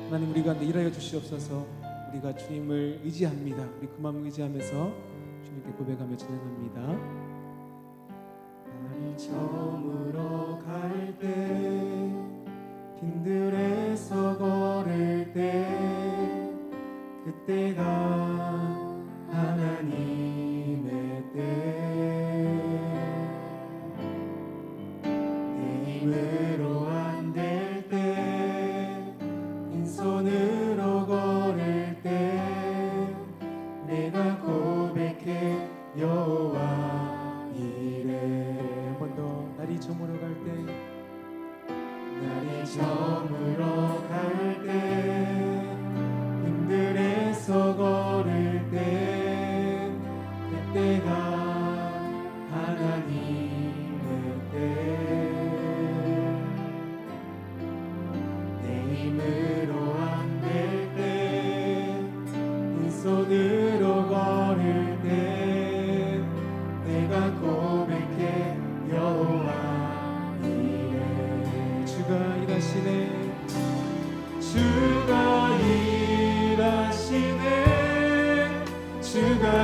[SPEAKER 1] 하나님 우리 가운데 일하여 주시옵소서. 우리가 주님을 의지합니다. 우리 그 마음을 의지하면서 주님께 고백하며 찬양합니다. 나를 저물어 갈 때 빈들에서 걸을 때 그때가 하나님의 때 내 힘으로 안 될 때 빈손으로 걸을 때 내가 고백해 여호와 이래. 한 번 더. 날이 저물어 갈 때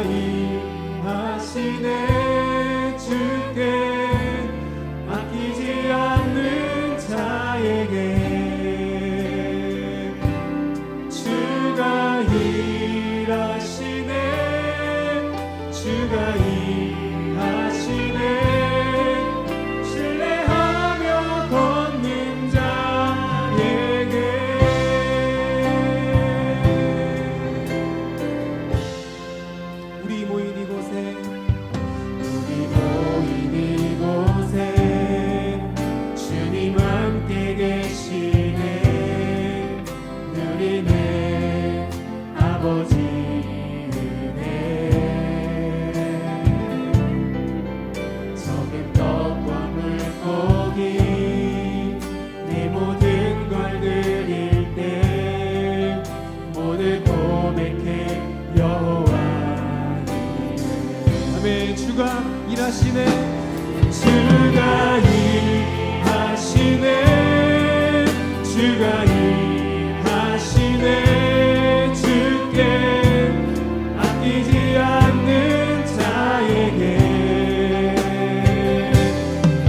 [SPEAKER 2] 주가 일하시네 주께 아끼지 않는 자에게 주가 일하시네 주가 일하시네 신뢰하며 걷는 자에게 우리 모인 이곳에 주님 함께 계시네 누리네 아버지 은혜 적은 떡과 물고기 내 모든 걸 드릴 때 모두 고백해 여호와 아멘. 주가 일하시네 주가 일하시네 주가 일하시네 주께 아끼지 않는 자에게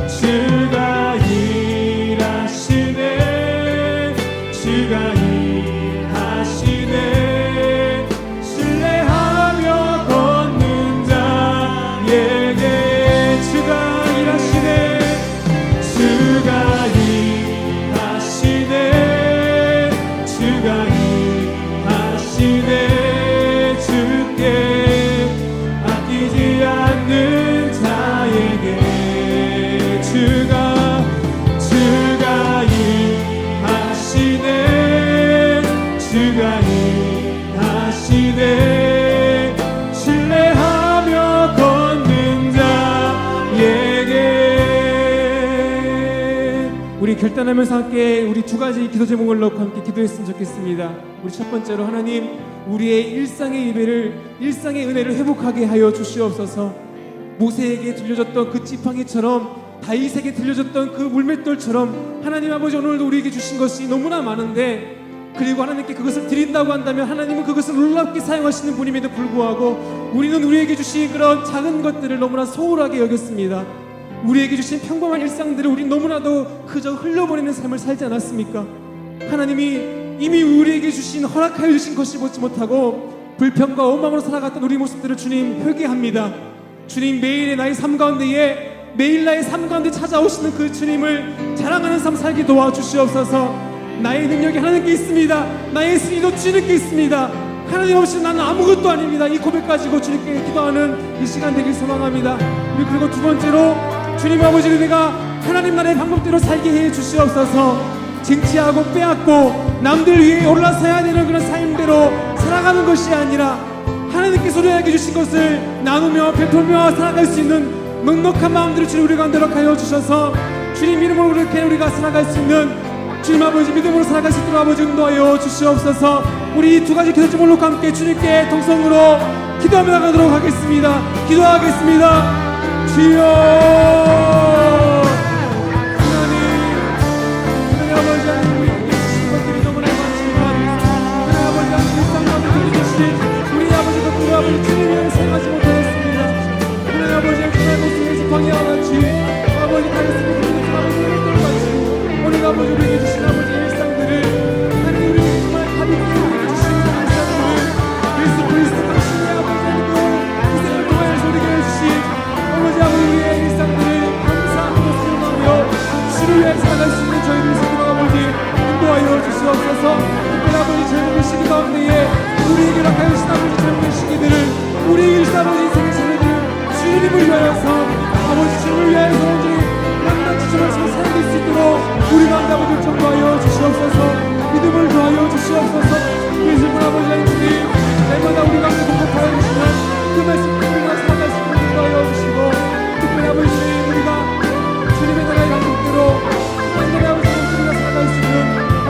[SPEAKER 2] 주가 일하시네 주가 일하시네 신뢰하며 걷는 자에게 주가 일하시네 주가 일하시네 주가 일하시네 주께 아끼지 않는 자에게 주가 일하시네 주가 일하시네 신뢰하며 걷는 자에게 우리 결단하면서 함께 우리 두 가지 기도 제목을 넣고 함께 기도했으면 좋겠습니다. 우리 첫 번째로 하나님 우리의 일상의 예배를 일상의 은혜를 회복하게 하여 주시옵소서. 모세에게 들려줬던 그 지팡이처럼 다윗에게 들려줬던 그 물맷돌처럼 하나님 아버지 오늘도 우리에게 주신 것이 너무나 많은데 그리고 하나님께 그것을 드린다고 한다면 하나님은 그것을 놀랍게 사용하시는 분임에도 불구하고 우리는 우리에게 주신 그런 작은 것들을 너무나 소홀하게 여겼습니다. 우리에게 주신 평범한 일상들을 우리 너무나도 그저 흘려보내는 삶을 살지 않았습니까? 하나님이 이미 우리에게 주신 허락하여 주신 것을 보지 못하고 불평과 원망으로 살아갔던 우리 모습들을 주님 회개합니다. 주님 매일의 나의 삶 가운데에 매일 나의 삶 가운데 찾아오시는 그 주님을 자랑하는 삶 살게 도와주시옵소서. 나의 능력이 하나님께 있습니다. 나의 승리도 주님께 있습니다. 하나님 없이 나는 아무것도 아닙니다. 이 고백 가지고 주님께 기도하는 이 시간 되길 소망합니다. 우리 그리고 두 번째로 주님 아버지를 내가 하나님 나라의 방법대로 살게 해 주시옵소서. 쟁취하고 빼앗고 남들 위해 올라서야 되는 그런 삶대로 살아가는 것이 아니라 하나님께서 우리에게 주신 것을 나누며 베풀며 살아갈 수 있는 넉넉한 마음들을 주님 우리 가운데 허락하여 주셔서 주님 이름으로 그렇게 우리가 살아갈 수 있는 주님 아버지 믿음으로 살아갈 수 있도록 아버지 인도하여 주시옵소서. 우리 두 가지 기도 제목을 놓고 함께 주님께 통성으로 기도하며 나가도록 하겠습니다. 기도하겠습니다. 주여 하나님 아버지 하나님 우리에게 주신 것들이 너무나 많지만 하나님 아버지 하나님 일상 가운데 주신 우리 아버지가 우리 아버지 주님을 생각하지 못하였습니다. 하나님 아버지 하나님 모습에서 방해와 같이 아버지 가르치는 아버지의 힘들을 가지고 우리 아버지 우리에게 주신 아버지의 일상들을 하나님 우리에게 정말 가볍게 우리에게 주신 일상들을 예수 그리스도 당신의 아버지 하나님도 이 생을 통하여서 우리에게 주신 아버지 우리의 일상들을 감사하며 수용하며 주를 위해 살아갈 수 있는 저희를 세상 아버지 인도하여 주시옵소서. 특별히 아버지 젊은 시기 가운데에 우리에게 허락하여 주신 아버지 젊은 시기들을 우리 일상 아버지 인생의 자녀들 주님을 위하여서 아버지 주님을 위하여서 온전히 낱낱이 주를 살게 수 있도록 우리 가운데 아버지 전도하여 주시옵소서. 믿음을 더하여 주시옵소서. 예수님 아버지 하나님 날마다 우리 가운데 공급하여 주시는 그 말씀을 우리가 살아갈 수 있도록 인도하여 주시고 특별히 아버지 우리가 주님의 나라의 방법대로 하나님의 아버지 우리가 살아갈 수 있는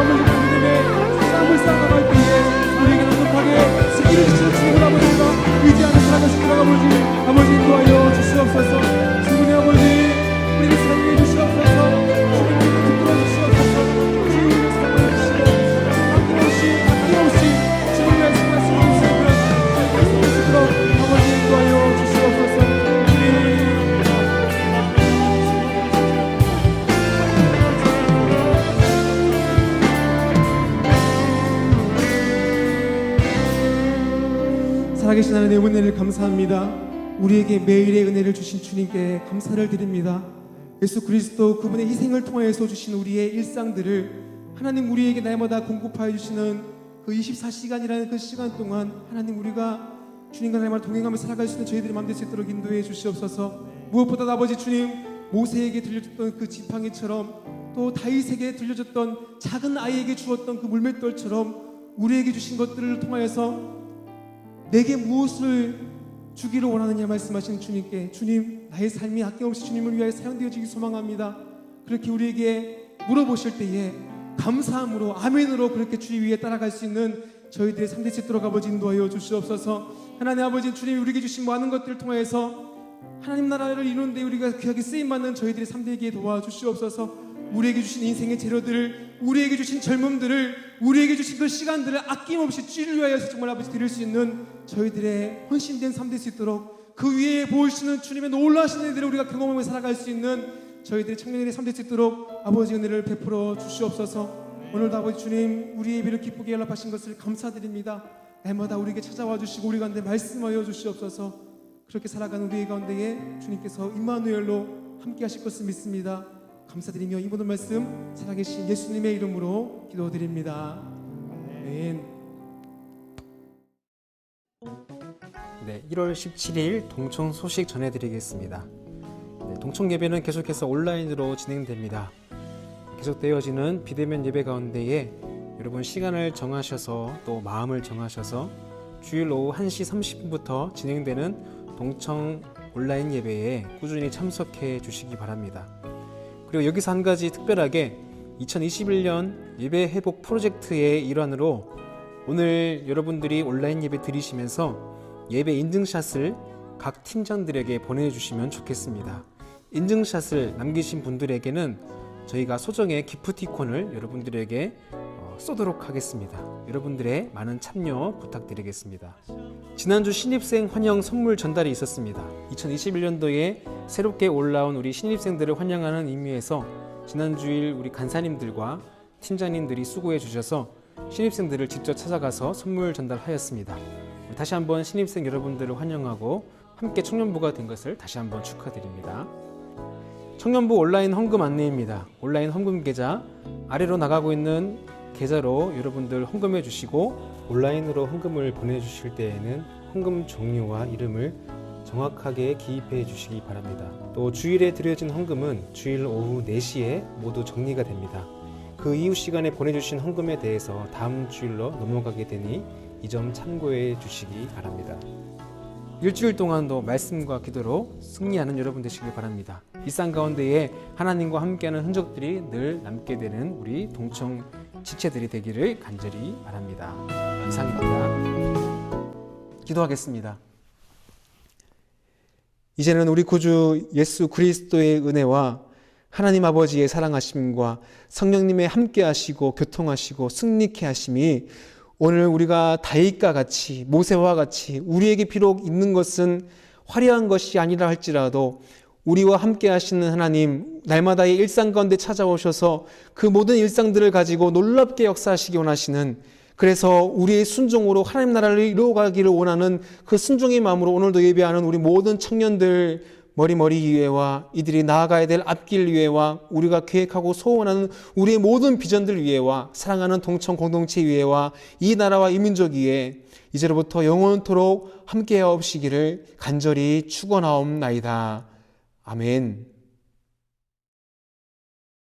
[SPEAKER 2] 아버지 믿음의 삶을 살아갈 때에 우리에게 넉넉하게 승리를 주시는 주님을 아버지가 의지하며 살아갈 수 있도록 아버지 인도하여 주시옵소서. 주님의 아버지 우리를 사랑해 주시옵소서. 주님을 붙들어 주시옵소서. 주님의 삶을 살아계신 하나님의 은혜를 감사합니다. 우리에게 매일의 은혜를 주신 주님께 감사를 드립니다. 예수 그리스도 그분의 희생을 통하여서 주신 우리의 일상들을 하나님 우리에게 날마다 공급하여 주시는 그 24시간이라는 그 시간 동안 하나님 우리가 주님과 날마다 동행하며 살아갈 수 있는 저희들이 마음 될 수 있도록 인도해 주시옵소서. 무엇보다 아버지 주님, 모세에게 들려줬던 그 지팡이처럼 또 다윗에게 들려줬던 작은 아이에게 주었던 그 물맷돌처럼 우리에게 주신 것들을 통하여서 내게 무엇을 주기를 원하느냐 말씀하신 주님께, 주님 나의 삶이 아낌없이 주님을 위하여 사용되어지기 소망합니다. 그렇게 우리에게 물어보실 때에 감사함으로 아멘으로 그렇게 주님 위에 따라갈 수 있는 저희들의 삶 될 수 있도록 아버지 인도하여 주시옵소서. 하나님 아버지 주님이 우리에게 주신 많은 것들을 통하여서 하나님 나라를 이루는 데 우리가 귀하게 쓰임받는 저희들의 삶 되게 도와주시옵소서. 우리에게 주신 인생의 재료들을, 우리에게 주신 젊음들을, 우리에게 주신 그 시간들을 아낌없이 주를 위하여서 정말 아버지 드릴 수 있는 저희들의 헌신된 삶 될 수 있도록 그 위에 보이시는 주님의 놀라신 일들을 우리가 경험하며 살아갈 수 있는 저희들의 청년들의 삶 될 수 있도록 아버지 은혜를 베풀어 주시옵소서. 오늘도 아버지 주님 우리의 예배를 기쁘게 연락하신 것을 감사드립니다. 날마다 우리에게 찾아와 주시고 우리 가운데 말씀하여 주시옵소서. 그렇게 살아가는 우리 가운데에 주님께서 임마누엘로 함께 하실 것을 믿습니다. 감사드리며 이 모든 말씀 살아계신 예수님의 이름으로 기도드립니다. 아멘.
[SPEAKER 4] 네, 1월 17일 동청 소식 전해드리겠습니다. 네, 동청 예배는 계속해서 온라인으로 진행됩니다. 계속되어지는 비대면 예배 가운데에 여러분 시간을 정하셔서 또 마음을 정하셔서 주일 오후 1시 30분부터 진행되는 동청 온라인 예배에 꾸준히 참석해 주시기 바랍니다. 그리고 여기서 한 가지 특별하게 2021년 예배 회복 프로젝트의 일환으로 오늘 여러분들이 온라인 예배 드리시면서 예배 인증샷을 각 팀장들에게 보내주시면 좋겠습니다. 인증샷을 남기신 분들에게는 저희가 소정의 기프티콘을 여러분들에게 쏘도록 하겠습니다. 여러분들의 많은 참여 부탁드리겠습니다. 지난주 신입생 환영 선물 전달이 있었습니다. 2021년도에 새롭게 올라온 우리 신입생들을 환영하는 의미에서 지난주일 우리 간사님들과 팀장님들이 수고해 주셔서 신입생들을 직접 찾아가서 선물 전달하였습니다. 다시 한번 신입생 여러분들을 환영하고 함께 청년부가 된 것을 다시 한번 축하드립니다. 청년부 온라인 헌금 안내입니다. 온라인 헌금 계좌 아래로 나가고 있는 계좌로 여러분들 헌금해 주시고 온라인으로 헌금을 보내주실 때에는 헌금 종류와 이름을 정확하게 기입해 주시기 바랍니다. 또 주일에 드려진 헌금은 주일 오후 4시에 모두 정리가 됩니다. 그 이후 시간에 보내주신 헌금에 대해서 다음 주일로 넘어가게 되니 이 점 참고해 주시기 바랍니다. 일주일 동안도 말씀과 기도로 승리하는 여러분 되시길 바랍니다. 일상 가운데에 하나님과 함께하는 흔적들이 늘 남게 되는 우리 동청 지체들이 되기를 간절히 바랍니다. 이상입니다. 기도하겠습니다. 이제는 우리 구주 예수 그리스도의 은혜와 하나님 아버지의 사랑하심과 성령님의 함께하시고 교통하시고 승리케 하심이 오늘 우리가 다윗과 같이 모세와 같이 우리에게 비록 있는 것은 화려한 것이 아니라 할지라도 우리와 함께 하시는 하나님 날마다의 일상 가운데 찾아오셔서 그 모든 일상들을 가지고 놀랍게 역사하시기 원하시는, 그래서 우리의 순종으로 하나님 나라를 이루어가기를 원하는 그 순종의 마음으로 오늘도 예배하는 우리 모든 청년들 머리 위에와 이들이 나아가야 될 앞길 위에와 우리가 계획하고 소원하는 우리의 모든 비전들 위에와 사랑하는 동청 공동체 위에와 이 나라와 이 민족 위에 이제로부터 영원토록 함께하옵시기를 간절히 축원하옵나이다. 아멘.